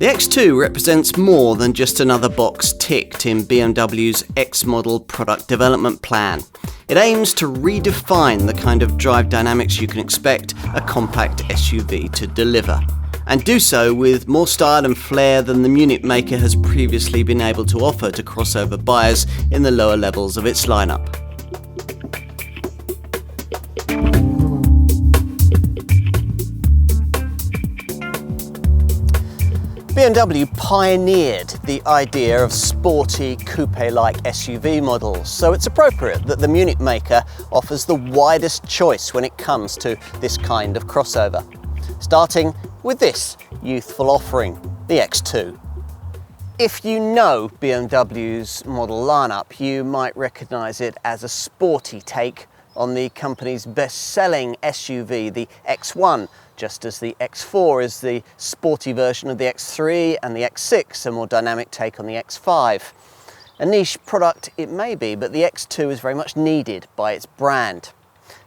The X2 represents more than just another box ticked in BMW's X model product development plan. It aims to redefine the kind of drive dynamics you can expect a compact SUV to deliver, and do so with more style and flair than the Munich maker has previously been able to offer to crossover buyers in the lower levels of its lineup. BMW pioneered the idea of sporty coupe-like SUV models, so it's appropriate that the Munich maker offers the widest choice when it comes to this kind of crossover. Starting with this youthful offering, the X2. If you know BMW's model lineup, you might recognise it as a sporty take on the company's best-selling SUV, the X1, just as the X4 is the sporty version of the X3 and the X6, a more dynamic take on the X5. A niche product it may be, but the X2 is very much needed by its brand.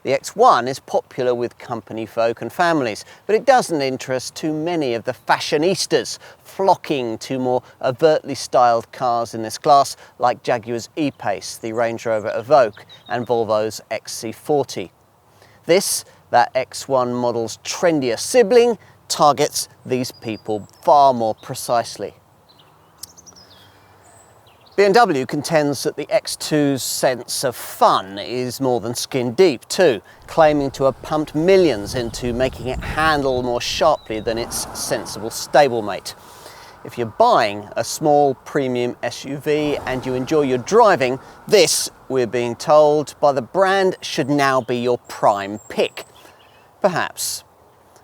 The X1 is popular with company folk and families, but it doesn't interest too many of the fashionistas flocking to more overtly styled cars in this class, like Jaguar's E-Pace, the Range Rover Evoque and Volvo's XC40. That X1 model's trendier sibling targets these people far more precisely. BMW contends that the X2's sense of fun is more than skin deep too, claiming to have pumped millions into making it handle more sharply than its sensible stablemate. If you're buying a small premium SUV and you enjoy your driving, this, we're being told by the brand, should now be your prime pick. Perhaps.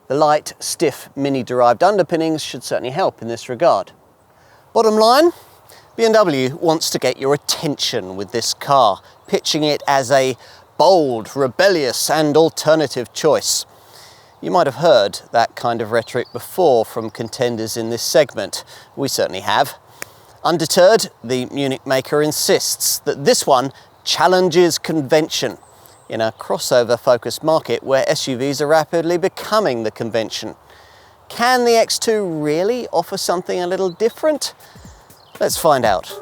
The light, stiff, Mini-derived underpinnings should certainly help in this regard. Bottom line, BMW wants to get your attention with this car, pitching it as a bold, rebellious and alternative choice. You might have heard that kind of rhetoric before from contenders in this segment. We certainly have. Undeterred, the Munich maker insists that this one challenges convention in a crossover-focused market where SUVs are rapidly becoming the convention. Can the X2 really offer something a little different? Let's find out.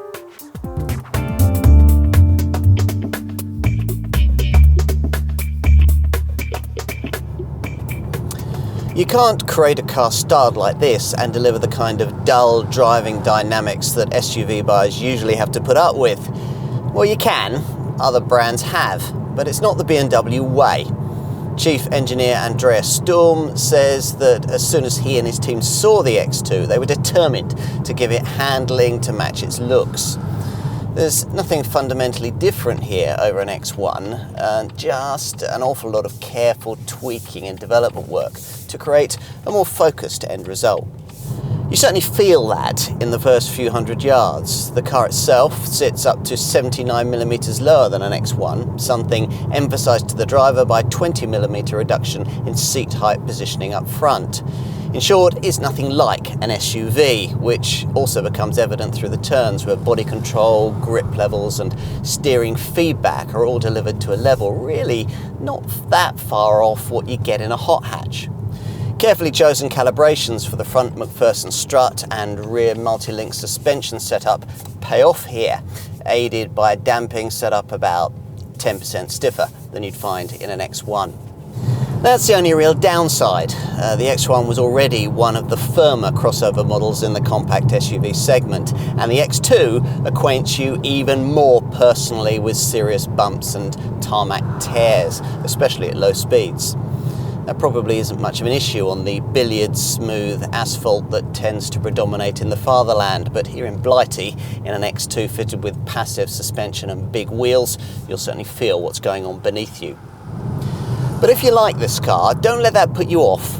You can't create a car styled like this and deliver the kind of dull driving dynamics that SUV buyers usually have to put up with. Well, you can. Other brands have. But it's not the BMW way. Chief engineer Andreas Sturm says that as soon as he and his team saw the X2, they were determined to give it handling to match its looks. There's nothing fundamentally different here over an X1, just an awful lot of careful tweaking and development work to create a more focused end result. You certainly feel that in the first few hundred yards. The car itself sits up to 79mm lower than an X1, something emphasised to the driver by 20mm reduction in seat height positioning up front. In short, it's nothing like an SUV, which also becomes evident through the turns where body control, grip levels and steering feedback are all delivered to a level really not that far off what you get in a hot hatch. Carefully chosen calibrations for the front McPherson strut and rear multi-link suspension setup pay off here, aided by a damping setup about 10% stiffer than you'd find in an X1. That's the only real downside. The X1 was already one of the firmer crossover models in the compact SUV segment, and the X2 acquaints you even more personally with serious bumps and tarmac tears, especially at low speeds. That probably isn't much of an issue on the billiard-smooth asphalt that tends to predominate in the fatherland, but here in Blighty, in an X2 fitted with passive suspension and big wheels, you'll certainly feel what's going on beneath you. But if you like this car, don't let that put you off.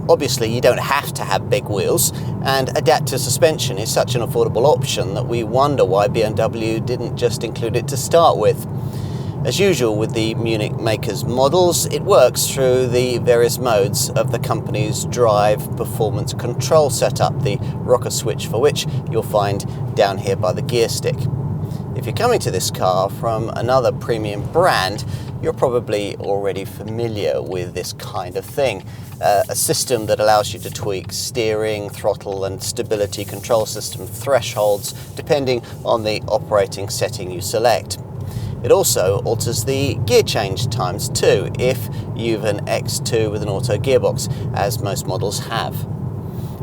Obviously, you don't have to have big wheels, and adaptive suspension is such an affordable option that we wonder why BMW didn't just include it to start with. As usual with the Munich maker's models, it works through the various modes of the company's drive performance control setup, the rocker switch for which you'll find down here by the gear stick. If you're coming to this car from another premium brand, you're probably already familiar with this kind of thing. A system that allows you to tweak steering, throttle and stability control system thresholds depending on the operating setting you select. It also alters the gear change times too, if you've an X2 with an auto gearbox, as most models have.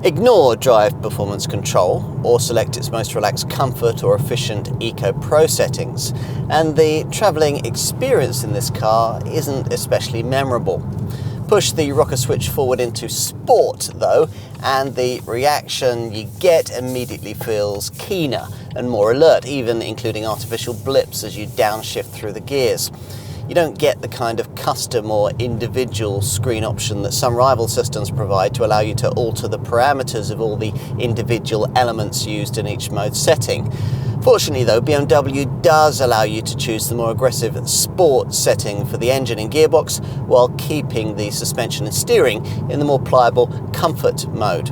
Ignore drive performance control or select its most relaxed comfort or efficient Eco Pro settings, and the travelling experience in this car isn't especially memorable. Push the rocker switch forward into Sport though, and the reaction you get immediately feels keener and more alert, even including artificial blips as you downshift through the gears. You don't get the kind of custom or individual screen option that some rival systems provide to allow you to alter the parameters of all the individual elements used in each mode setting. Fortunately though, BMW does allow you to choose the more aggressive Sport setting for the engine and gearbox, while keeping the suspension and steering in the more pliable Comfort mode.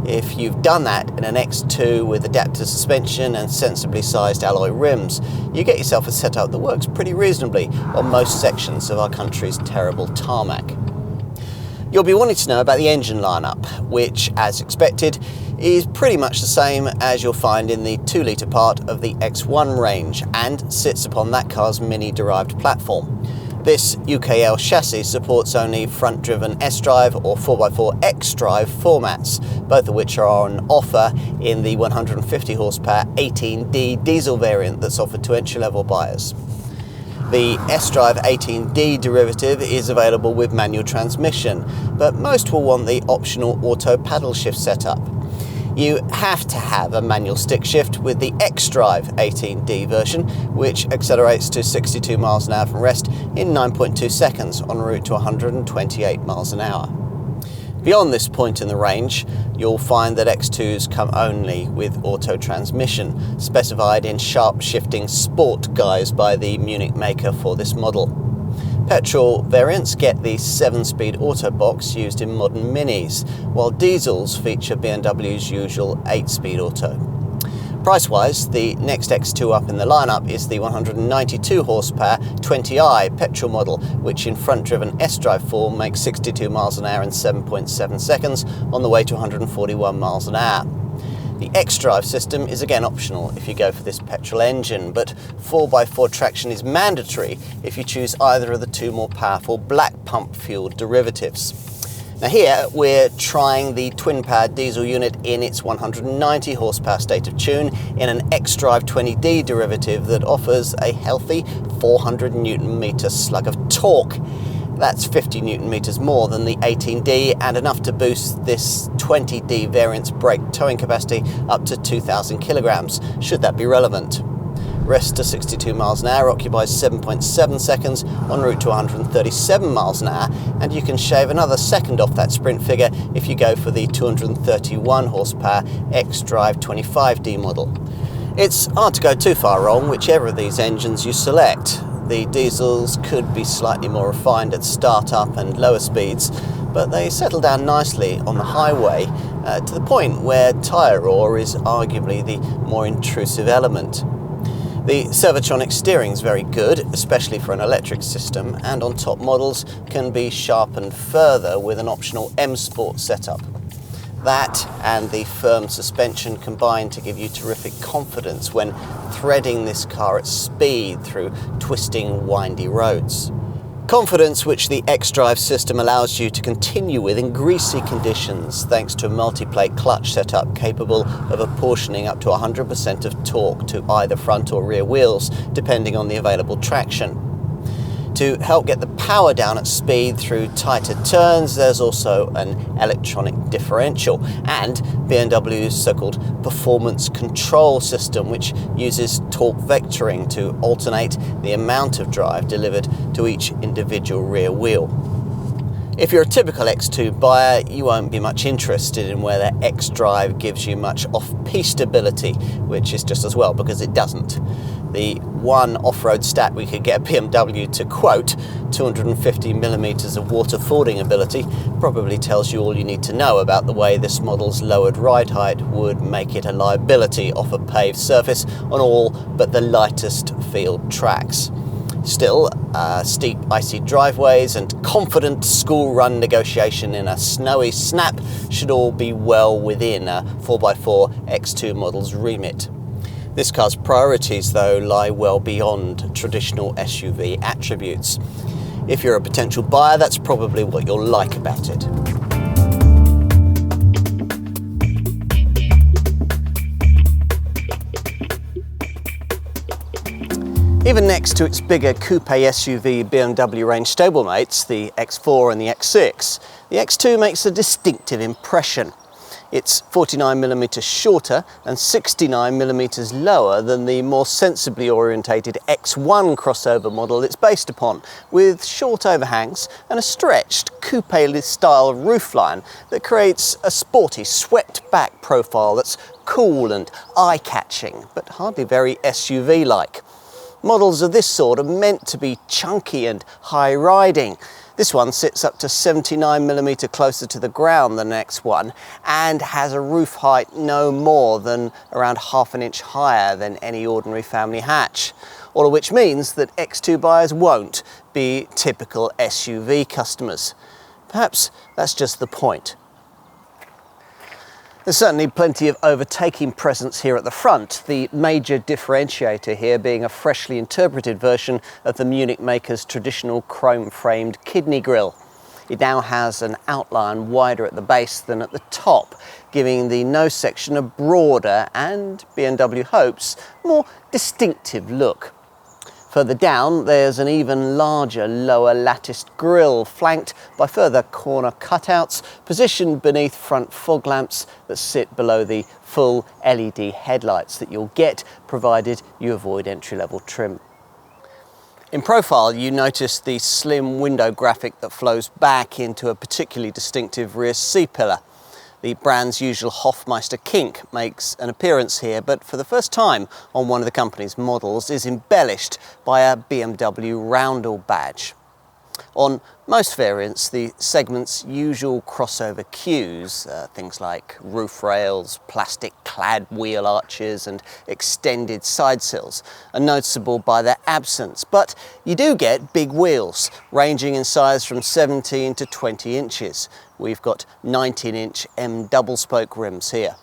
If you've done that in an X2 with adaptive suspension and sensibly sized alloy rims, you get yourself a setup that works pretty reasonably on most sections of our country's terrible tarmac. You'll be wanting to know about the engine lineup, which, as expected, is pretty much the same as you'll find in the 2-litre part of the X1 range and sits upon that car's Mini-derived platform. This UKL chassis supports only front-driven S-Drive or 4x4 X-Drive formats, both of which are on offer in the 150 horsepower 18D diesel variant that's offered to entry-level buyers. The S-Drive 18D derivative is available with manual transmission, but most will want the optional auto paddle shift setup. You have to have a manual stick shift with the X-Drive 18D version, which accelerates to 62 miles an hour from rest in 9.2 seconds en route to 128 miles an hour. Beyond this point in the range, you'll find that X2s come only with auto transmission, specified in sharp shifting sport guise by the Munich maker for this model. Petrol variants get the 7-speed auto box used in modern Minis, while diesels feature BMW's usual 8-speed auto. Price-wise, the next X2 up in the lineup is the 192 horsepower 20i petrol model, which in front-driven S-Drive form makes 62 miles an hour in 7.7 seconds on the way to 141 miles an hour. The X-Drive system is again optional if you go for this petrol engine, but 4x4 traction is mandatory if you choose either of the two more powerful black pump fueled derivatives. Now here we're trying the twin-power diesel unit in its 190 horsepower state of tune in an X-Drive 20D derivative that offers a healthy 400 Newton meter slug of torque. That's 50 Newton meters more than the 18D and enough to boost this 20D variant's brake towing capacity up to 2,000 kilograms, should that be relevant. Rest to 62 miles an hour occupies 7.7 seconds en route to 137 miles an hour, and you can shave another second off that sprint figure if you go for the 231 horsepower X-Drive 25D model. It's hard to go too far wrong whichever of these engines you select. The diesels could be slightly more refined at start-up and lower speeds, but they settle down nicely on the highway to the point where tyre roar is arguably the more intrusive element. The Servotronic steering is very good, especially for an electric system, and on top models can be sharpened further with an optional M Sport setup. That and the firm suspension combine to give you terrific confidence when threading this car at speed through twisting, windy roads. Confidence which the X-Drive system allows you to continue with in greasy conditions thanks to a multi-plate clutch setup capable of apportioning up to 100% of torque to either front or rear wheels depending on the available traction. To help get the power down at speed through tighter turns, there's also an electronic differential and BMW's so-called performance control system, which uses torque vectoring to alternate the amount of drive delivered to each individual rear wheel. If you're a typical X2 buyer, you won't be much interested in whether X-Drive gives you much off-piste stability, which is just as well because it doesn't. The one off-road stat we could get BMW to quote, 250 millimeters of water fording ability, probably tells you all you need to know about the way this model's lowered ride height would make it a liability off a paved surface on all but the lightest field tracks. Still, steep icy driveways and confident school run negotiation in a snowy snap should all be well within a 4x4 X2 model's remit. This car's priorities, though, lie well beyond traditional SUV attributes. If you're a potential buyer, that's probably what you'll like about it. Even next to its bigger coupe SUV BMW range stablemates, the X4 and the X6, the X2 makes a distinctive impression. It's 49mm shorter and 69mm lower than the more sensibly orientated X1 crossover model it's based upon, with short overhangs and a stretched coupe-style roofline that creates a sporty, swept-back profile that's cool and eye-catching, but hardly very SUV-like. Models of this sort are meant to be chunky and high-riding. This one sits up to 79mm closer to the ground than an X1 and has a roof height no more than around ½ an inch higher than any ordinary family hatch. All of which means that X2 buyers won't be typical SUV customers. Perhaps that's just the point. There's certainly plenty of overtaking presence here at the front, the major differentiator here being a freshly interpreted version of the Munich maker's traditional chrome-framed kidney grille. It now has an outline wider at the base than at the top, giving the nose section a broader and, BMW hopes, more distinctive look. Further down, there's an even larger lower latticed grille, flanked by further corner cutouts, positioned beneath front fog lamps that sit below the full LED headlights that you'll get, provided you avoid entry-level trim. In profile, you notice the slim window graphic that flows back into a particularly distinctive rear C-pillar. The brand's usual Hofmeister kink makes an appearance here, but for the first time on one of the company's models is embellished by a BMW roundel badge. On most variants, the segment's usual crossover cues, things like roof rails, plastic-clad wheel arches and extended side sills, are noticeable by their absence, but you do get big wheels, ranging in size from 17 to 20 inches. We've got 19-inch M double-spoke rims here.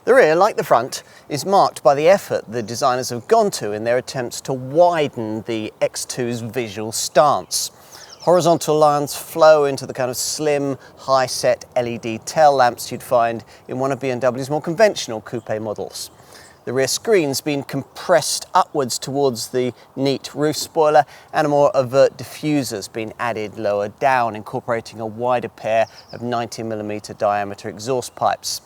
The rear, like the front, is marked by the effort the designers have gone to in their attempts to widen the X2's visual stance. Horizontal lines flow into the kind of slim, high-set LED tail lamps you'd find in one of BMW's more conventional coupe models. The rear screen's been compressed upwards towards the neat roof spoiler, and a more overt diffuser's been added lower down, incorporating a wider pair of 90mm diameter exhaust pipes.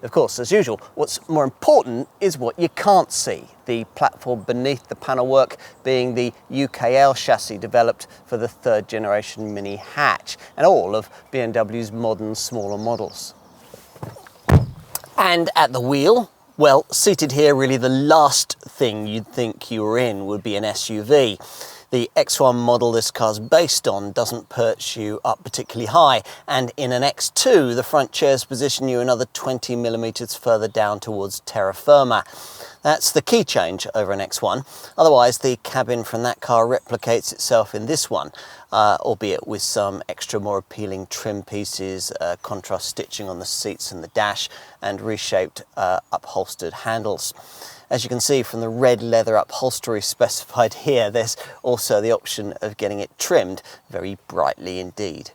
Of course, as usual, what's more important is what you can't see, the platform beneath the panelwork being the UKL chassis developed for the third generation Mini hatch, and all of BMW's modern smaller models. And at the wheel, well, seated here, really the last thing you'd think you were in would be an SUV. The X1 model this car's based on doesn't perch you up particularly high, and in an X2 the front chairs position you another 20mm further down towards terra firma. That's the key change over an X1. Otherwise, the cabin from that car replicates itself in this one, albeit with some extra more appealing trim pieces, contrast stitching on the seats and the dash, and reshaped upholstered handles. As you can see from the red leather upholstery specified here, there's also the option of getting it trimmed very brightly indeed.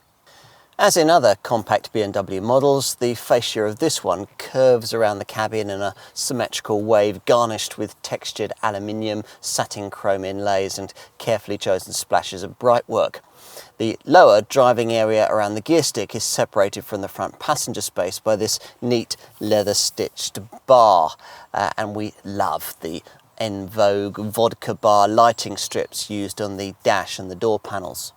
As in other compact BMW models, the fascia of this one curves around the cabin in a symmetrical wave garnished with textured aluminium, satin chrome inlays and carefully chosen splashes of brightwork. The lower driving area around the gear stick is separated from the front passenger space by this neat leather-stitched bar, and we love the Evoque vodka bar lighting strips used on the dash and the door panels.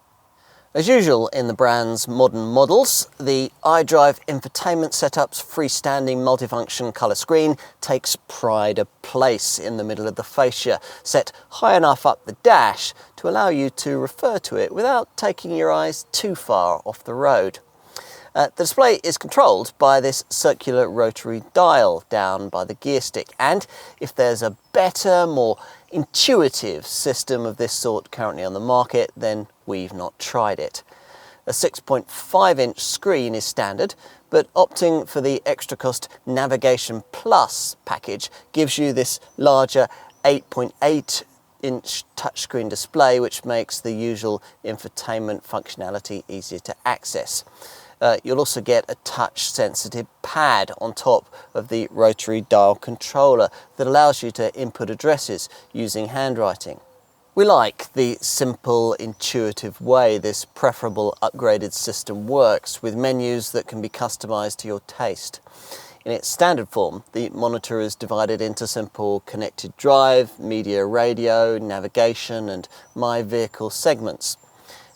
As usual in the brand's modern models, the iDrive infotainment setup's freestanding multifunction colour screen takes pride of place in the middle of the fascia, set high enough up the dash to allow you to refer to it without taking your eyes too far off the road. The display is controlled by this circular rotary dial down by the gear stick, and if there's a better, more intuitive system of this sort currently on the market, then we've not tried it. A 6.5-inch screen is standard, but opting for the extra cost Navigation Plus package gives you this larger 8.8-inch touchscreen display, which makes the usual infotainment functionality easier to access. You'll also get a touch-sensitive pad on top of the rotary dial controller that allows you to input addresses using handwriting. We like the simple, intuitive way this preferable upgraded system works, with menus that can be customized to your taste. In its standard form, the monitor is divided into simple connected drive, media radio, navigation and my vehicle segments.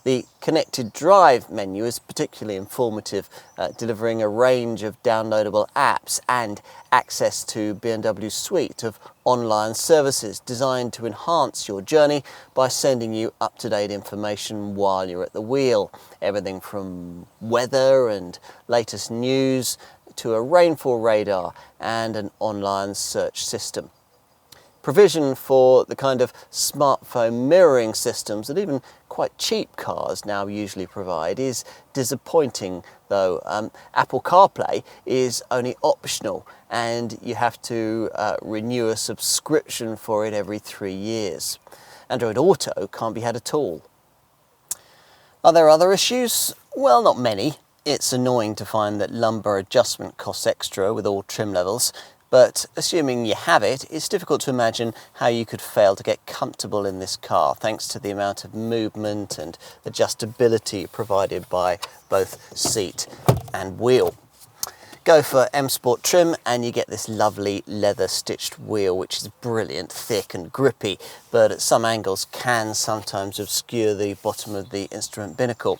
The connected drive menu is particularly informative, delivering a range of downloadable apps and access to BMW's suite of online services designed to enhance your journey by sending you up-to-date information while you're at the wheel. Everything from weather and latest news to a rainfall radar and an online search system. Provision for the kind of smartphone mirroring systems that even quite cheap cars now usually provide is disappointing, though. Apple CarPlay is only optional and you have to renew a subscription for it every 3 years. Android Auto can't be had at all. Are there other issues? Well, not many. It's annoying to find that lumbar adjustment costs extra with all trim levels. But assuming you have it, it's difficult to imagine how you could fail to get comfortable in this car, thanks to the amount of movement and adjustability provided by both seat and wheel. Go for M Sport trim and you get this lovely leather stitched wheel, which is brilliant, thick and grippy, but at some angles can sometimes obscure the bottom of the instrument binnacle.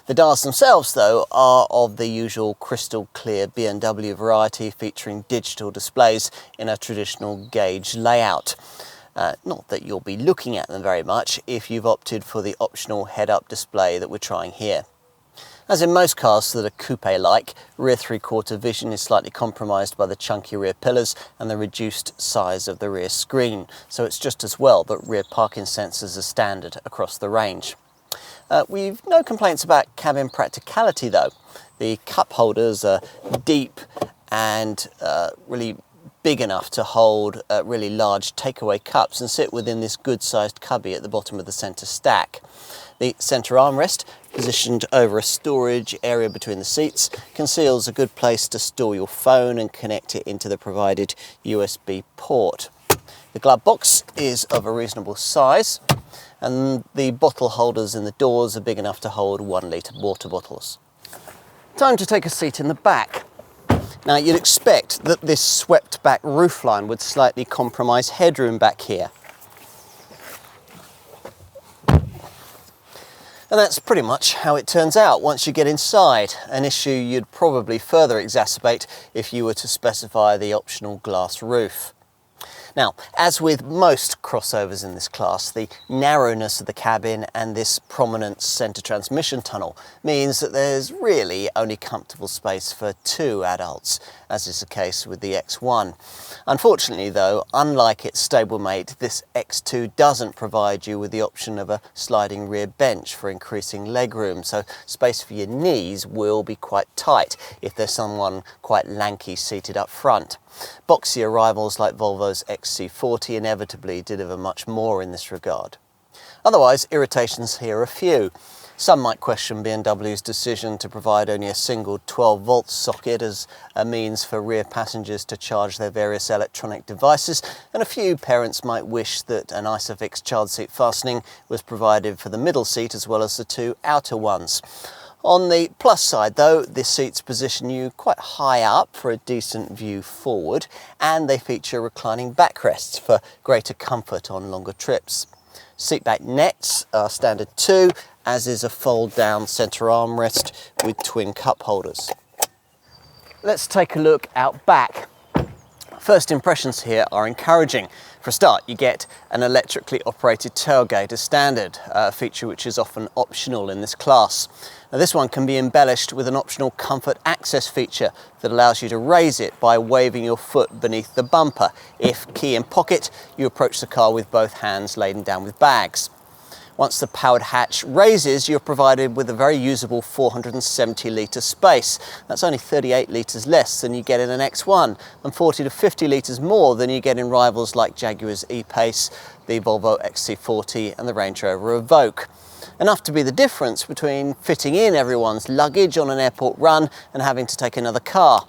The dials themselves, though, are of the usual crystal clear BMW variety, featuring digital displays in a traditional gauge layout. Not that you'll be looking at them very much if you've opted for the optional head-up display that we're trying here. As in most cars that are coupe-like, rear three-quarter vision is slightly compromised by the chunky rear pillars and the reduced size of the rear screen, so it's just as well that rear parking sensors are standard across the range. We've no complaints about cabin practicality though. The cup holders are deep and really big enough to hold really large takeaway cups and sit within this good-sized cubby at the bottom of the centre stack. The centre armrest, positioned over a storage area between the seats, conceals a good place to store your phone and connect it into the provided USB port. The glove box is of a reasonable size, and the bottle holders in the doors are big enough to hold 1 litre water bottles. Time to take a seat in the back. Now, you'd expect that this swept back roofline would slightly compromise headroom back here. And that's pretty much how it turns out once you get inside, an issue you'd probably further exacerbate if you were to specify the optional glass roof. Now, as with most crossovers in this class, the narrowness of the cabin and this prominent centre transmission tunnel means that there's really only comfortable space for 2 adults, as is the case with the X1. Unfortunately though, unlike its stablemate, this X2 doesn't provide you with the option of a sliding rear bench for increasing legroom, so space for your knees will be quite tight if there's someone quite lanky seated up front. Boxier rivals like Volvo's XC40 inevitably deliver much more in this regard. Otherwise, irritations here are few. Some might question BMW's decision to provide only a single 12-volt socket as a means for rear passengers to charge their various electronic devices, and a few parents might wish that an ISOFIX child seat fastening was provided for the middle seat as well as the 2 outer ones. On the plus side though, this seats position you quite high up for a decent view forward, and they feature reclining backrests for greater comfort on longer trips. Seatback nets are standard too, as is a fold-down centre armrest with twin cup holders. Let's take a look out back. First impressions here are encouraging. For a start, you get an electrically operated tailgate as standard, a feature which is often optional in this class. Now, this one can be embellished with an optional comfort access feature that allows you to raise it by waving your foot beneath the bumper. If key in pocket, you approach the car with both hands laden down with bags. Once the powered hatch raises, you're provided with a very usable 470 litre space. That's only 38 litres less than you get in an X1 and 40 to 50 litres more than you get in rivals like Jaguar's E-Pace, the Volvo XC40 and the Range Rover Evoque. Enough to be the difference between fitting in everyone's luggage on an airport run and having to take another car.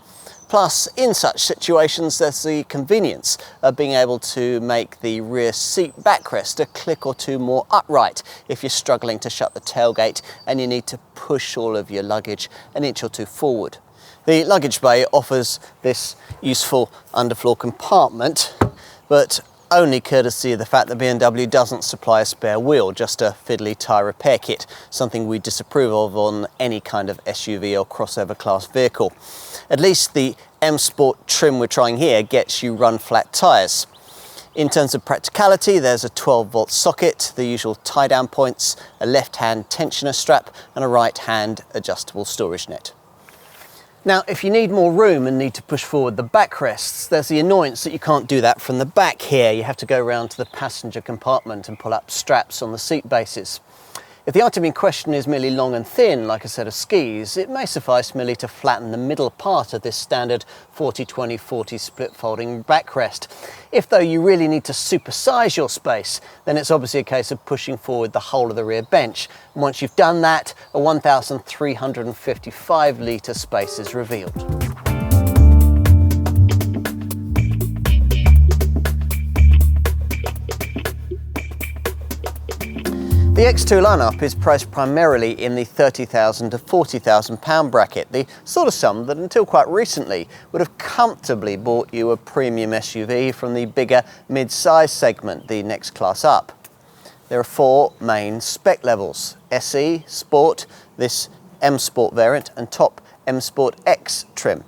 Plus, in such situations, there's the convenience of being able to make the rear seat backrest a click or two more upright if you're struggling to shut the tailgate and you need to push all of your luggage an inch or two forward. The luggage bay offers this useful underfloor compartment, but only courtesy of the fact that BMW doesn't supply a spare wheel, just a fiddly tyre repair kit, something we disapprove of on any kind of SUV or crossover class vehicle. At least the M Sport trim we're trying here gets you run flat tyres. In terms of practicality, there's a 12-volt socket, the usual tie-down points, a left-hand tensioner strap and a right-hand adjustable storage net. Now, if you need more room and need to push forward the backrests, there's the annoyance that you can't do that from the back here. You have to go around to the passenger compartment and pull up straps on the seat bases. If the item in question is merely long and thin, like a set of skis, it may suffice merely to flatten the middle part of this standard 40-20-40 split folding backrest. If though you really need to supersize your space, then it's obviously a case of pushing forward the whole of the rear bench. And once you've done that, a 1,355 litre space is revealed. The X2 lineup is priced primarily in the £30,000 to £40,000 bracket, the sort of sum that until quite recently would have comfortably bought you a premium SUV from the bigger mid-size segment, the next class up. There are four main spec levels: SE, Sport, this M Sport variant and top M Sport X trim,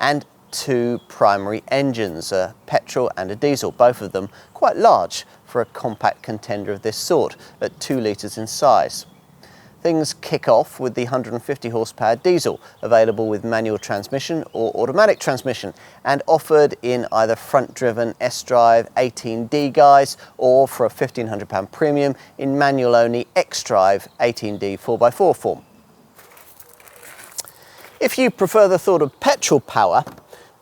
and two primary engines, a petrol and a diesel, both of them quite large for a compact contender of this sort at 2 litres in size. Things kick off with the 150 horsepower diesel, available with manual transmission or automatic transmission and offered in either front-driven S-Drive 18D guise or for a £1,500 premium in manual-only X-Drive 18D 4x4 form. If you prefer the thought of petrol power,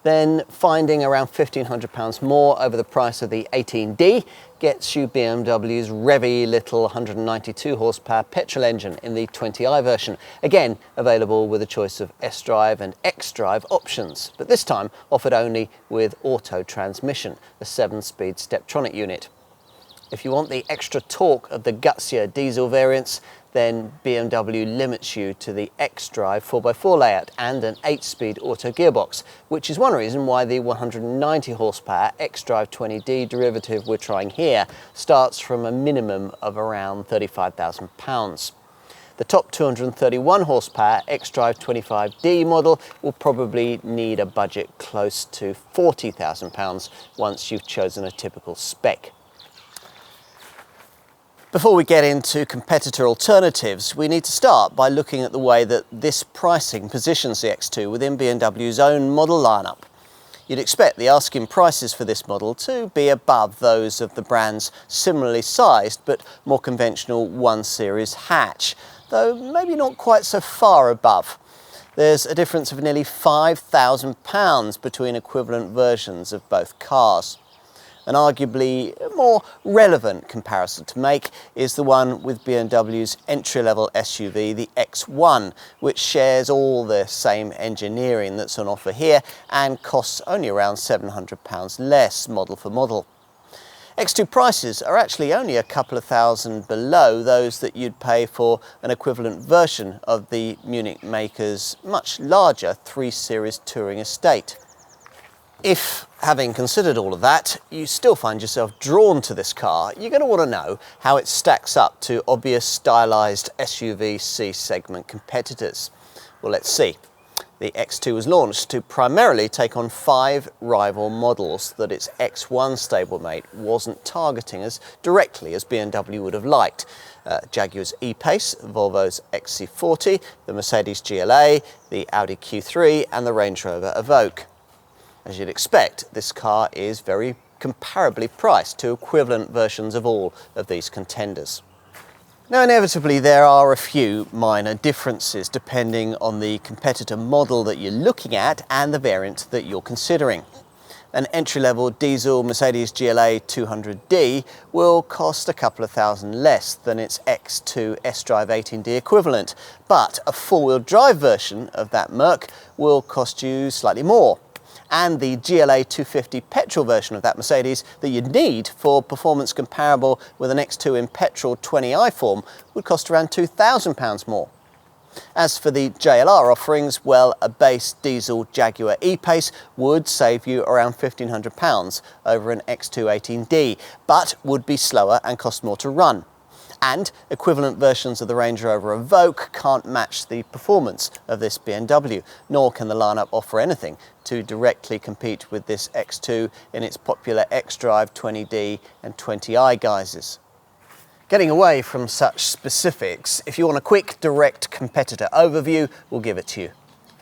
then finding around £1,500 more over the price of the 18D gets you BMW's revvy little 192 horsepower petrol engine in the 20i version, again available with a choice of S-Drive and X-Drive options, but this time offered only with auto transmission, a 7-speed Steptronic unit. If you want the extra torque of the gutsier diesel variants, then BMW limits you to the X-Drive 4x4 layout and an 8-speed auto gearbox, which is one reason why the 190 horsepower X-Drive 20D derivative we're trying here starts from a minimum of around £35,000. The top 231 horsepower X-Drive 25D model will probably need a budget close to £40,000 once you've chosen a typical spec. Before we get into competitor alternatives, we need to start by looking at the way that this pricing positions the X2 within BMW's own model lineup. You'd expect the asking prices for this model to be above those of the brand's similarly sized but more conventional 1 Series hatch, though maybe not quite so far above. There's a difference of nearly £5,000 between equivalent versions of both cars. An arguably more relevant comparison to make is the one with BMW's entry-level SUV, the X1, which shares all the same engineering that's on offer here and costs only around £700 less model for model. X2 prices are actually only a couple of thousand below those that you'd pay for an equivalent version of the Munich maker's much larger 3 Series touring estate. If, having considered all of that, you still find yourself drawn to this car, you're going to want to know how it stacks up to obvious stylised SUV C-segment competitors. Well, let's see. The X2 was launched to primarily take on 5 rival models that its X1 stablemate wasn't targeting as directly as BMW would have liked. Jaguar's E-Pace, Volvo's XC40, the Mercedes GLA, the Audi Q3 and the Range Rover Evoque. As you'd expect, this car is very comparably priced to equivalent versions of all of these contenders. Now, inevitably, there are a few minor differences depending on the competitor model that you're looking at and the variant that you're considering. An entry-level diesel Mercedes GLA 200D will cost a couple of thousand less than its X2 S-Drive 18D equivalent, but a four-wheel drive version of that Merc will cost you slightly more. And the GLA 250 petrol version of that Mercedes that you'd need for performance comparable with an X2 in petrol 20i form would cost around £2,000 more. As for the JLR offerings, well, a base diesel Jaguar E-Pace would save you around £1,500 over an X2 18D, but would be slower and cost more to run. And equivalent versions of the Range Rover Evoque can't match the performance of this BMW, nor can the lineup offer anything to directly compete with this X2 in its popular X-Drive 20D and 20i guises. Getting away from such specifics, if you want a quick, direct competitor overview, we'll give it to you.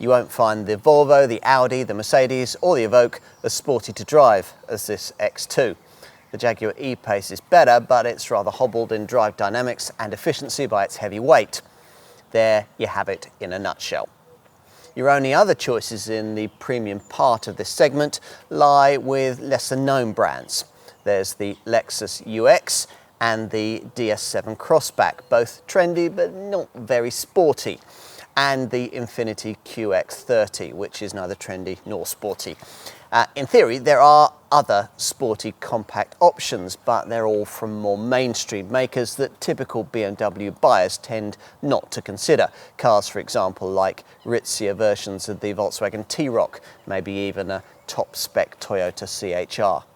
You won't find the Volvo, the Audi, the Mercedes or the Evoque as sporty to drive as this X2. The Jaguar E-Pace is better, but it's rather hobbled in drive dynamics and efficiency by its heavy weight. There you have it in a nutshell. Your only other choices in the premium part of this segment lie with lesser known brands. There's the Lexus UX and the DS7 Crossback, both trendy but not very sporty, and the Infiniti QX30, which is neither trendy nor sporty. In theory, there are other sporty compact options, but they're all from more mainstream makers that typical BMW buyers tend not to consider. Cars, for example, like ritzier versions of the Volkswagen T-Roc, maybe even a top-spec Toyota CHR.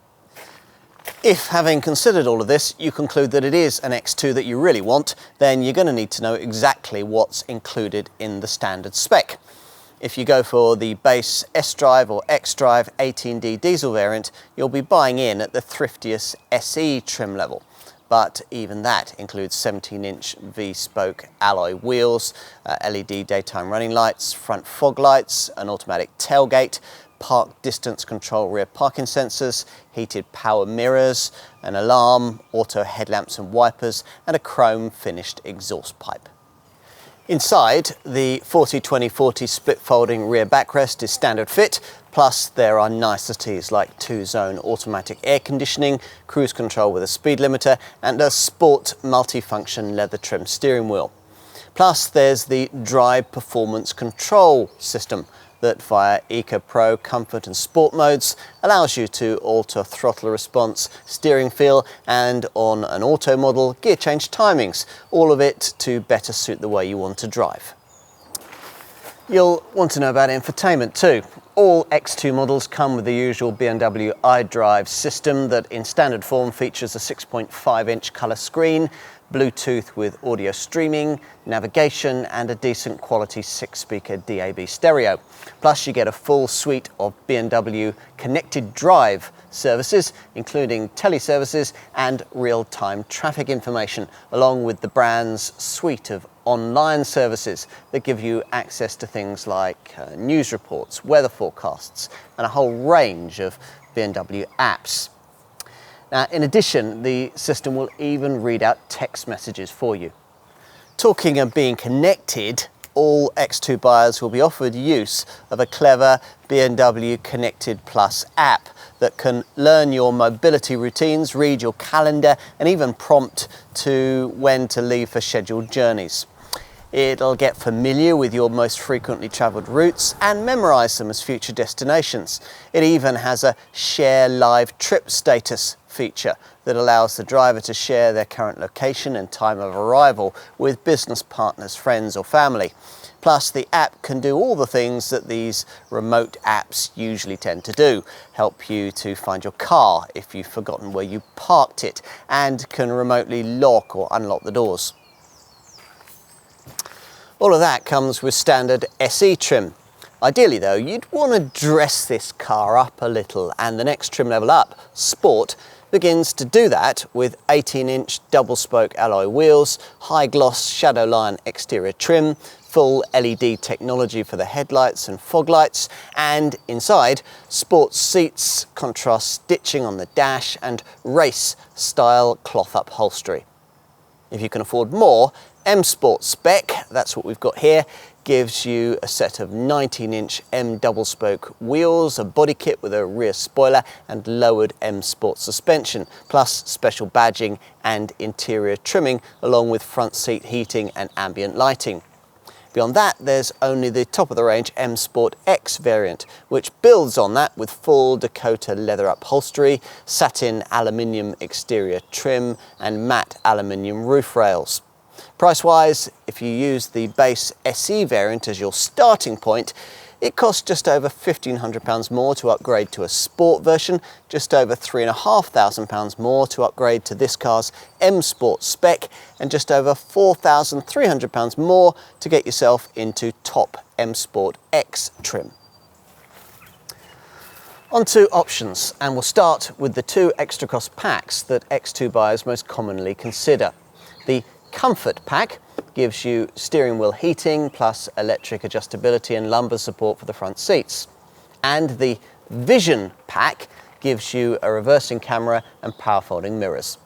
If, having considered all of this, you conclude that it is an X2 that you really want, then you're going to need to know exactly what's included in the standard spec. If you go for the base S-Drive or X-Drive 18D diesel variant, you'll be buying in at the thriftiest SE trim level. But even that includes 17-inch V-spoke alloy wheels, LED daytime running lights, front fog lights, an automatic tailgate, park distance control rear parking sensors, heated power mirrors, an alarm, auto headlamps and wipers, and a chrome finished exhaust pipe. Inside, the 40-20-40 split folding rear backrest is standard fit, plus there are niceties like 2-zone automatic air conditioning, cruise control with a speed limiter, and a sport multifunction leather trim steering wheel. Plus there's the drive performance control system that via Eco Pro Comfort and Sport modes allows you to alter throttle response, steering feel, and on an auto model, gear change timings, all of it to better suit the way you want to drive. You'll want to know about infotainment too. All X2 models come with the usual BMW iDrive system that in standard form features a 6.5-inch colour screen, Bluetooth with audio streaming, navigation and a decent quality 6-speaker DAB stereo. Plus you get a full suite of BMW connected drive services, including teleservices and real-time traffic information, along with the brand's suite of online services that give you access to things like news reports, weather forecasts, and a whole range of BMW apps. Now, in addition, the system will even read out text messages for you. Talking of being connected, all X2 buyers will be offered use of a clever BMW Connected Plus app that can learn your mobility routines, read your calendar, and even prompt to when to leave for scheduled journeys. It'll get familiar with your most frequently travelled routes and memorise them as future destinations. It even has a share live trip status feature that allows the driver to share their current location and time of arrival with business partners, friends or family. Plus the app can do all the things that these remote apps usually tend to do. Help you to find your car if you've forgotten where you parked it, and can remotely lock or unlock the doors. All of that comes with standard SE trim. Ideally though, you'd want to dress this car up a little, and the next trim level up, Sport, begins to do that with 18-inch double-spoke alloy wheels, high-gloss shadow line exterior trim, full LED technology for the headlights and fog lights, and inside, sports seats, contrast stitching on the dash, and race-style cloth upholstery. If you can afford more, M Sport Spec, that's what we've got here, gives you a set of 19-inch M double-spoke wheels, a body kit with a rear spoiler and lowered M Sport suspension, plus special badging and interior trimming, along with front seat heating and ambient lighting. Beyond that, there's only the top-of-the-range M Sport X variant, which builds on that with full Dakota leather upholstery, satin aluminium exterior trim, and matte aluminium roof rails. Price-wise, if you use the base SE variant as your starting point, it costs just over £1,500 more to upgrade to a Sport version, just over £3,500 more to upgrade to this car's M Sport Spec, and just over £4,300 more to get yourself into top M Sport X trim. On to options, and we'll start with the two extra cost packs that X2 buyers most commonly consider. The Comfort Pack gives you steering wheel heating plus electric adjustability and lumbar support for the front seats. And the Vision Pack gives you a reversing camera and power folding mirrors.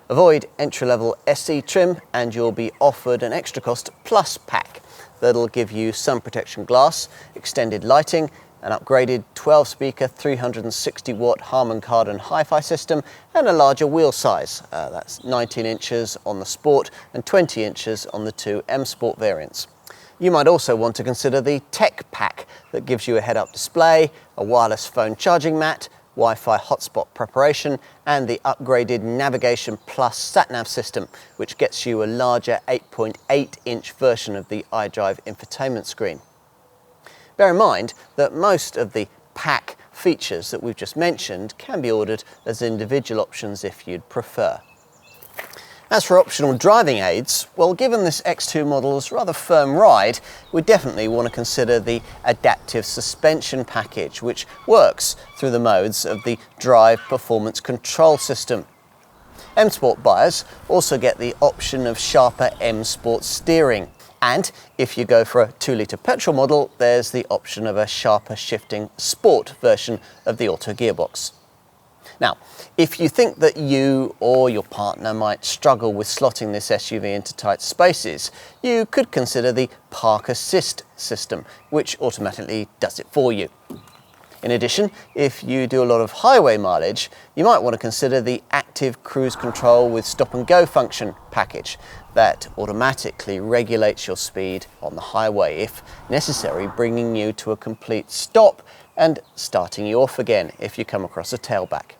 Avoid entry-level SE trim and you'll be offered an extra cost Plus Pack that'll give you sun protection glass, extended lighting, an upgraded 12-speaker 360-watt Harman Kardon hi-fi system, and a larger wheel size. That's 19 inches on the Sport and 20 inches on the two M Sport variants. You might also want to consider the Tech Pack that gives you a head-up display, a wireless phone charging mat, Wi-Fi hotspot preparation, and the upgraded Navigation Plus sat-nav system, which gets you a larger 8.8-inch version of the iDrive infotainment screen. Bear in mind that most of the pack features that we've just mentioned can be ordered as individual options if you'd prefer. As for optional driving aids, well, given this X2 model's rather firm ride, we definitely want to consider the adaptive suspension package, which works through the modes of the Drive Performance Control System. M Sport buyers also get the option of sharper M Sport steering. And if you go for a 2-litre petrol model, there's the option of a sharper shifting Sport version of the auto gearbox. Now, if you think that you or your partner might struggle with slotting this SUV into tight spaces, you could consider the Park Assist system, which automatically does it for you. In addition, if you do a lot of highway mileage, you might want to consider the Active Cruise Control with Stop and Go function package that automatically regulates your speed on the highway if necessary, bringing you to a complete stop and starting you off again if you come across a tailback.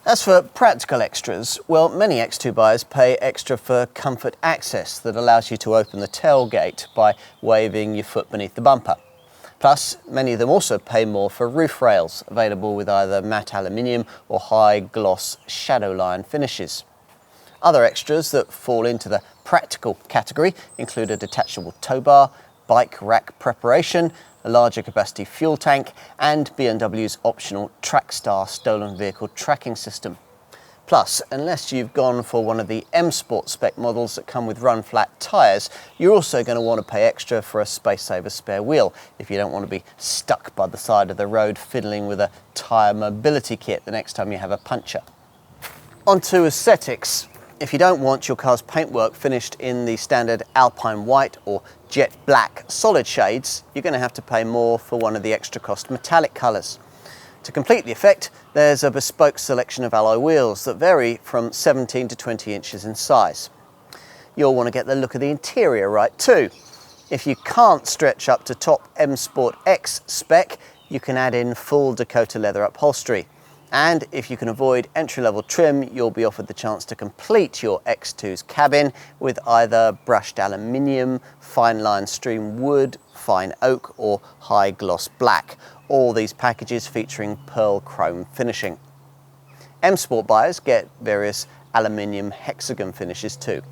As for practical extras, well, many X2 buyers pay extra for comfort access that allows you to open the tailgate by waving your foot beneath the bumper. Plus, many of them also pay more for roof rails, available with either matte aluminium or high gloss shadow line finishes. Other extras that fall into the practical category include a detachable tow bar, bike rack preparation, a larger capacity fuel tank, and BMW's optional Trackstar stolen vehicle tracking system. Plus, unless you've gone for one of the M Sport spec models that come with run-flat tyres, you're also going to want to pay extra for a space-saver spare wheel if you don't want to be stuck by the side of the road fiddling with a tyre mobility kit the next time you have a puncture. On to aesthetics. If you don't want your car's paintwork finished in the standard Alpine white or jet black solid shades, you're going to have to pay more for one of the extra cost metallic colours. To complete the effect, there's a bespoke selection of alloy wheels that vary from 17 to 20 inches in size. You'll want to get the look of the interior right too. If you can't stretch up to top M Sport X spec, you can add in full Dakota leather upholstery. And if you can avoid entry-level trim, you'll be offered the chance to complete your X2's cabin with either brushed aluminium, fine line stream wood, fine oak or high gloss black. All these packages featuring pearl chrome finishing. M Sport buyers get various aluminium hexagon finishes too.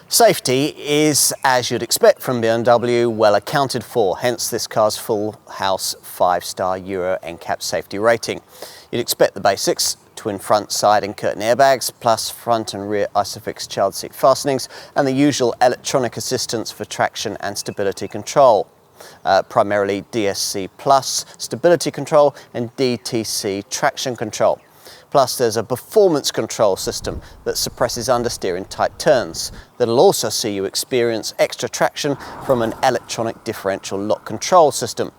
Safety is, as you'd expect from BMW, well accounted for, hence this car's full house 5-star Euro NCAP safety rating. You'd expect the basics: twin front, side and curtain airbags, plus front and rear Isofix child seat fastenings, and the usual electronic assistance for traction and stability control. Primarily DSC Plus stability control and DTC traction control. Plus there's a performance control system that suppresses understeer in tight turns. That'll also see you experience extra traction from an electronic differential lock control system.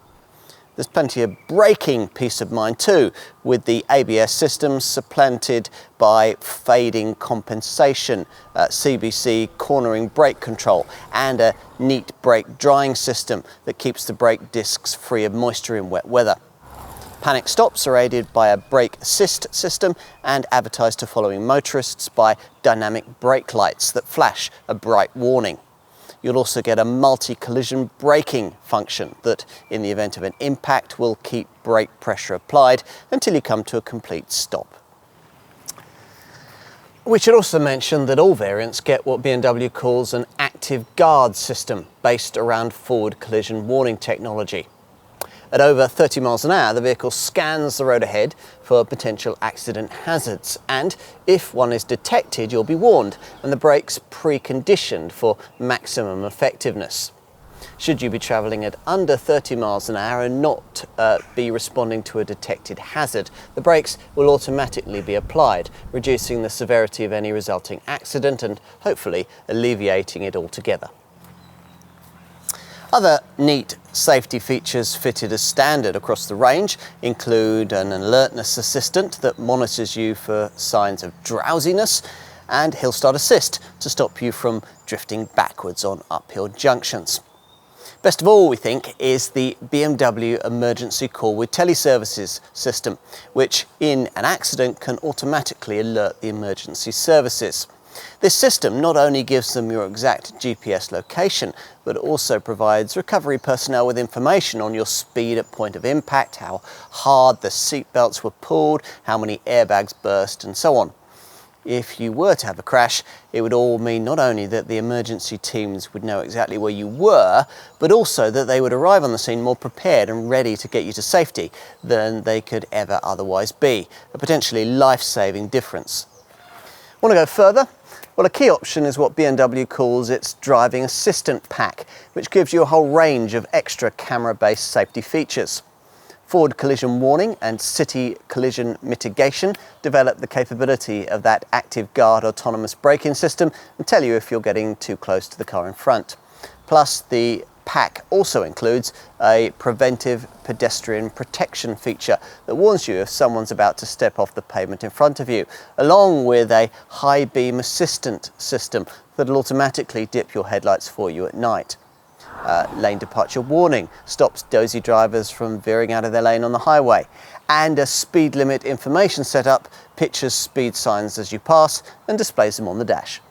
There's plenty of braking peace of mind too, with the ABS system supplanted by fading compensation, CBC cornering brake control, and a neat brake drying system that keeps the brake discs free of moisture in wet weather. Panic stops are aided by a brake assist system and advertised to following motorists by dynamic brake lights that flash a bright warning. You'll also get a multi-collision braking function that, in the event of an impact, will keep brake pressure applied until you come to a complete stop. We should also mention that all variants get what BMW calls an active guard system based around forward collision warning technology. At over 30 miles an hour, the vehicle scans the road ahead for potential accident hazards, and if one is detected, you'll be warned, and the brakes preconditioned for maximum effectiveness. Should you be travelling at under 30 miles an hour and not be responding to a detected hazard, the brakes will automatically be applied, reducing the severity of any resulting accident and hopefully alleviating it altogether. Other neat safety features fitted as standard across the range include an alertness assistant that monitors you for signs of drowsiness, and hill start assist to stop you from drifting backwards on uphill junctions. Best of all, we think, is the BMW emergency call with teleservices system, which in an accident can automatically alert the emergency services. This system not only gives them your exact GPS location, but also provides recovery personnel with information on your speed at point of impact, how hard the seat belts were pulled, how many airbags burst, and so on. If you were to have a crash, it would all mean not only that the emergency teams would know exactly where you were, but also that they would arrive on the scene more prepared and ready to get you to safety than they could ever otherwise be. A potentially life-saving difference. Want to go further? Well, a key option is what BMW calls its driving assistant pack, which gives you a whole range of extra camera-based safety features. Forward collision warning and city collision mitigation develop the capability of that active guard autonomous braking system and tell you if you're getting too close to the car in front. Plus, the pack also includes a preventive pedestrian protection feature that warns you if someone's about to step off the pavement in front of you, along with a high beam assistant system that'll automatically dip your headlights for you at night. Lane departure warning stops dozy drivers from veering out of their lane on the highway, and a speed limit information setup pictures speed signs as you pass and displays them on the dash.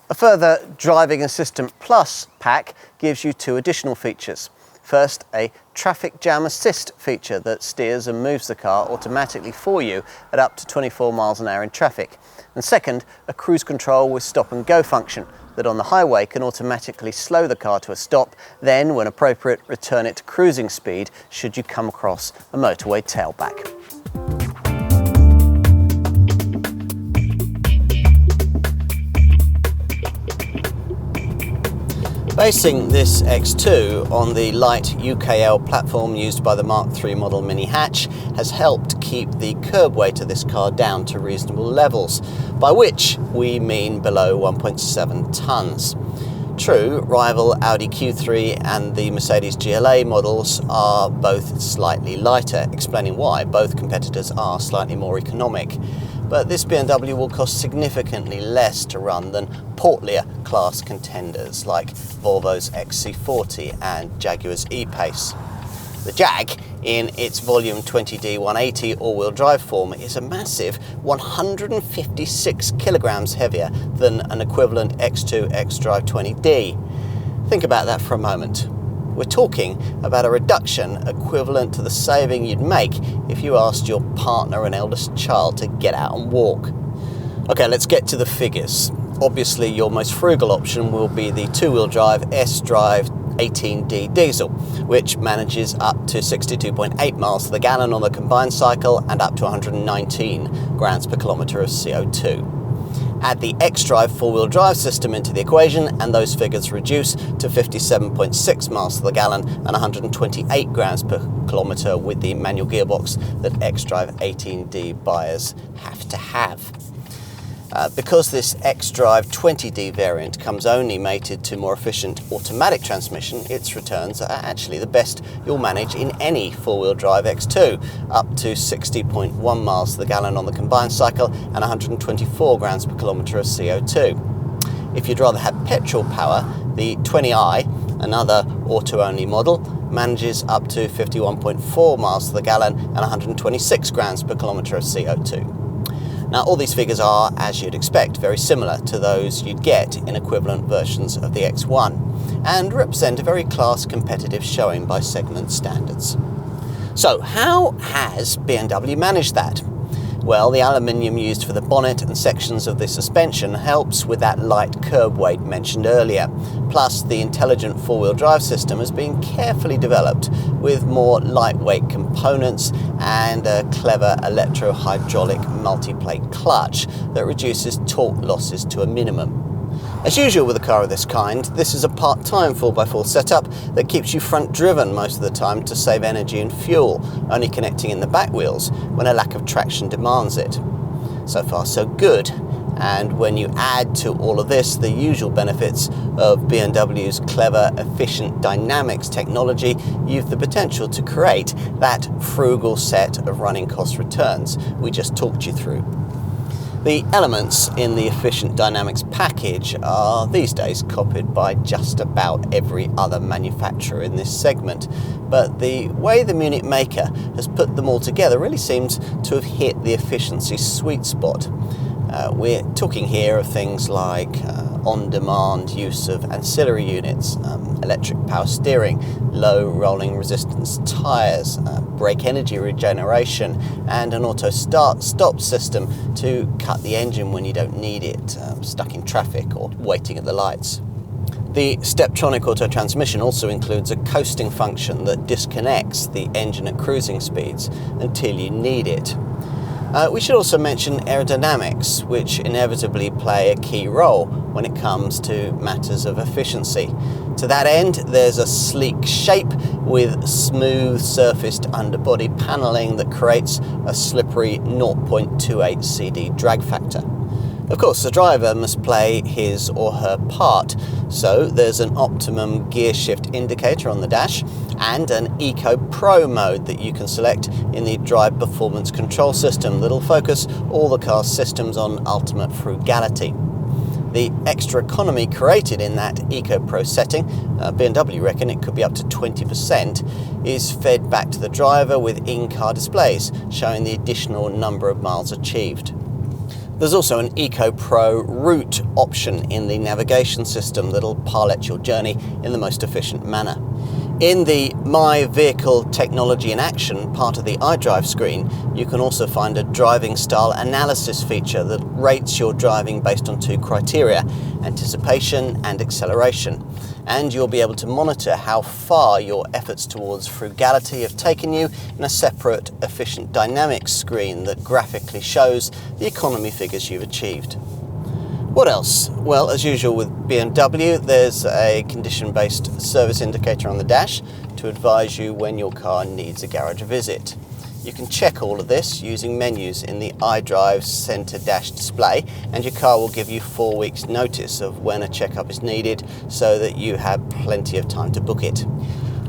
A further Driving Assistant Plus pack gives you two additional features. First, a traffic jam assist feature that steers and moves the car automatically for you at up to 24 miles an hour in traffic. And second, a cruise control with stop and go function that on the highway can automatically slow the car to a stop, then when appropriate return it to cruising speed should you come across a motorway tailback. Basing this X2 on the light UKL platform used by the Mark III model mini hatch has helped keep the curb weight of this car down to reasonable levels, by which we mean below 1.7 tonnes. True, rival Audi Q3 and the Mercedes GLA models are both slightly lighter, explaining why both competitors are slightly more economic. But this BMW will cost significantly less to run than portlier class contenders like Volvo's XC40 and Jaguar's E-Pace. The Jag, in its volume 20D 180 all-wheel drive form, is a massive 156 kilograms heavier than an equivalent X2 xDrive 20D. Think about that for a moment. We're talking about a reduction equivalent to the saving you'd make if you asked your partner and eldest child to get out and walk. Okay, let's get to the figures. Obviously, your most frugal option will be the two-wheel drive S-Drive 18D diesel, which manages up to 62.8 miles to the gallon on the combined cycle and up to 119 grams per kilometre of CO2. Add the X-Drive four-wheel drive system into the equation and those figures reduce to 57.6 miles to the gallon and 128 grams per kilometre with the manual gearbox that X-Drive 18D buyers have to have. Because this X-Drive 20D variant comes only mated to more efficient automatic transmission, its returns are actually the best you'll manage in any four-wheel drive X2, up to 60.1 miles to the gallon on the combined cycle and 124 grams per kilometre of CO2. If you'd rather have petrol power, the 20i, another auto-only model, manages up to 51.4 miles to the gallon and 126 grams per kilometre of CO2. Now, all these figures are, as you'd expect, very similar to those you'd get in equivalent versions of the X1 and represent a very class competitive showing by segment standards. So, how has BMW managed that? Well, the aluminium used for the bonnet and sections of the suspension helps with that light curb weight mentioned earlier. Plus, the intelligent four-wheel drive system has been carefully developed with more lightweight components and a clever electro-hydraulic multi-plate clutch that reduces torque losses to a minimum. As usual with a car of this kind, this is a part-time 4x4 setup that keeps you front-driven most of the time to save energy and fuel, only connecting in the back wheels when a lack of traction demands it. So far so good, and when you add to all of this the usual benefits of BMW's clever, efficient dynamics technology, you've the potential to create that frugal set of running cost returns we just talked you through. The elements in the efficient dynamics package are these days copied by just about every other manufacturer in this segment, but the way the Munich maker has put them all together really seems to have hit the efficiency sweet spot. We're talking here of things like on-demand use of ancillary units, electric power steering, low rolling resistance tyres, brake energy regeneration, and an auto start-stop system to cut the engine when you don't need it, stuck in traffic or waiting at the lights. The Steptronic auto transmission also includes a coasting function that disconnects the engine at cruising speeds until you need it. We should also mention aerodynamics, which inevitably play a key role when it comes to matters of efficiency. To that end, there's a sleek shape with smooth surfaced underbody panelling that creates a slippery 0.28 CD drag factor. Of course, the driver must play his or her part, so there's an optimum gear shift indicator on the dash and an Eco Pro mode that you can select in the Drive Performance Control System that'll focus all the car's systems on ultimate frugality. The extra economy created in that Eco Pro setting, BMW reckon it could be up to 20%, is fed back to the driver with in-car displays showing the additional number of miles achieved. There's also an Eco Pro route option in the navigation system that'll pilot your journey in the most efficient manner. In the My Vehicle Technology in Action part of the iDrive screen, you can also find a driving style analysis feature that rates your driving based on two criteria, anticipation and acceleration. And you'll be able to monitor how far your efforts towards frugality have taken you in a separate efficient dynamics screen that graphically shows the economy figures you've achieved. What else? Well, as usual with BMW, there's a condition-based service indicator on the dash to advise you when your car needs a garage visit. You can check all of this using menus in the iDrive Center Dash display, and your car will give you 4 weeks notice of when a checkup is needed so that you have plenty of time to book it.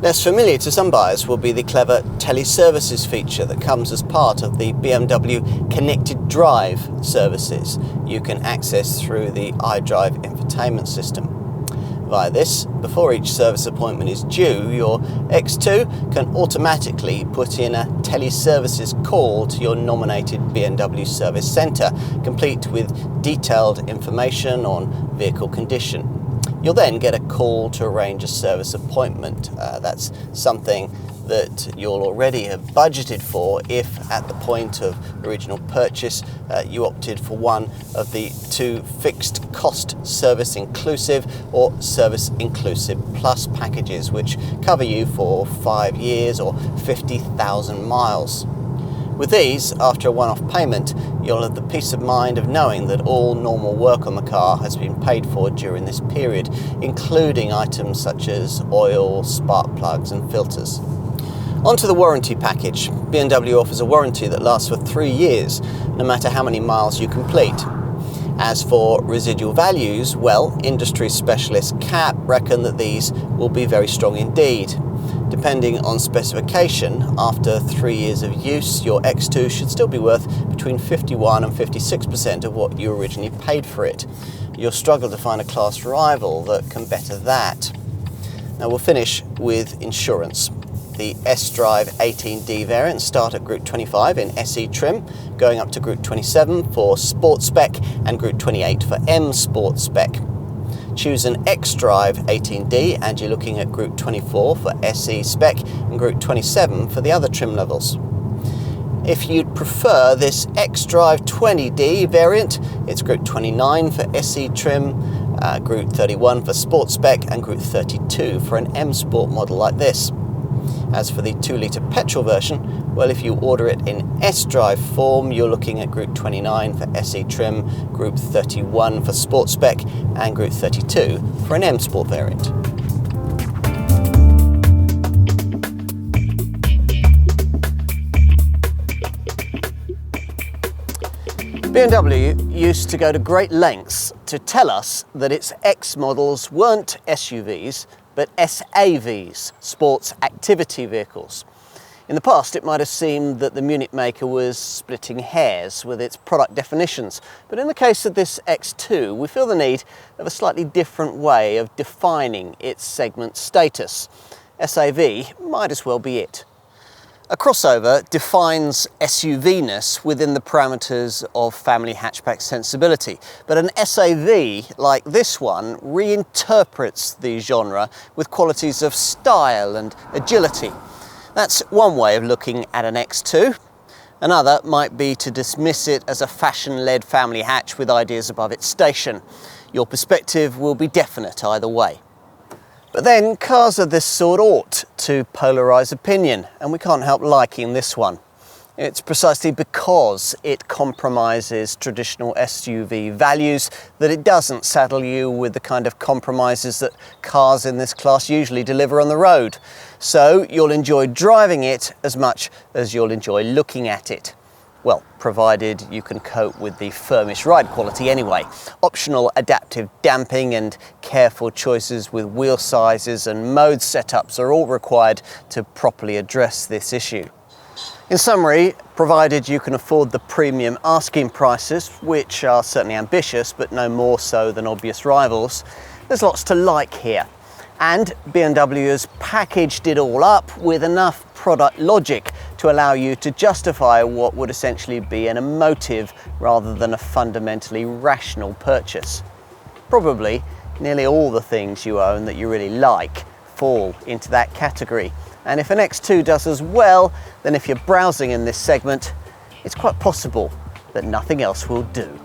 Less familiar to some buyers will be the clever teleservices feature that comes as part of the BMW Connected Drive services you can access through the iDrive infotainment system. Via this, before each service appointment is due, your X2 can automatically put in a teleservices call to your nominated BMW service centre, complete with detailed information on vehicle condition. You'll then get a call to arrange a service appointment. That's something that you'll already have budgeted for if at the point of original purchase you opted for one of the two fixed cost service inclusive or service inclusive plus packages, which cover you for 5 years or 50,000 miles. With these, after a one-off payment, you'll have the peace of mind of knowing that all normal work on the car has been paid for during this period, including items such as oil, spark plugs and filters. Onto the warranty package. BMW offers a warranty that lasts for 3 years, no matter how many miles you complete. As for residual values, well, industry specialists CAP reckon that these will be very strong indeed. Depending on specification, after 3 years of use, your X2 should still be worth between 51 and 56% of what you originally paid for it. You'll struggle to find a class rival that can better that. Now we'll finish with insurance. The S-Drive 18D variants start at Group 25 in SE trim, going up to Group 27 for Sport Spec and Group 28 for M Sport Spec. Choose an X-Drive 18D and you're looking at Group 24 for SE Spec and Group 27 for the other trim levels. If you'd prefer this X-Drive 20D variant, it's Group 29 for SE trim, Group 31 for Sport Spec and Group 32 for an M Sport model like this. As for the 2-litre petrol version, well, if you order it in S-Drive form, you're looking at Group 29 for SE trim, Group 31 for Sport Spec and Group 32 for an M Sport variant. BMW used to go to great lengths to tell us that its X models weren't SUVs, but SAVs, sports activity vehicles. In the past, it might have seemed that the Munich maker was splitting hairs with its product definitions, but in the case of this X2, we feel the need of a slightly different way of defining its segment status. SAV might as well be it. A crossover defines SUV-ness within the parameters of family hatchback sensibility, but an SAV like this one reinterprets the genre with qualities of style and agility. That's one way of looking at an X2. Another might be to dismiss it as a fashion-led family hatch with ideas above its station. Your perspective will be definite either way. But then cars of this sort ought to polarise opinion, and we can't help liking this one. It's precisely because it compromises traditional SUV values that it doesn't saddle you with the kind of compromises that cars in this class usually deliver on the road. So you'll enjoy driving it as much as you'll enjoy looking at it. Well, provided you can cope with the firmish ride quality anyway. Optional adaptive damping and careful choices with wheel sizes and mode setups are all required to properly address this issue. In summary, provided you can afford the premium asking prices, which are certainly ambitious but no more so than obvious rivals, there's lots to like here. And BMW has packaged it all up with enough product logic to allow you to justify what would essentially be an emotive rather than a fundamentally rational purchase. Probably nearly all the things you own that you really like fall into that category. And if an X2 does as well, then if you're browsing in this segment, it's quite possible that nothing else will do.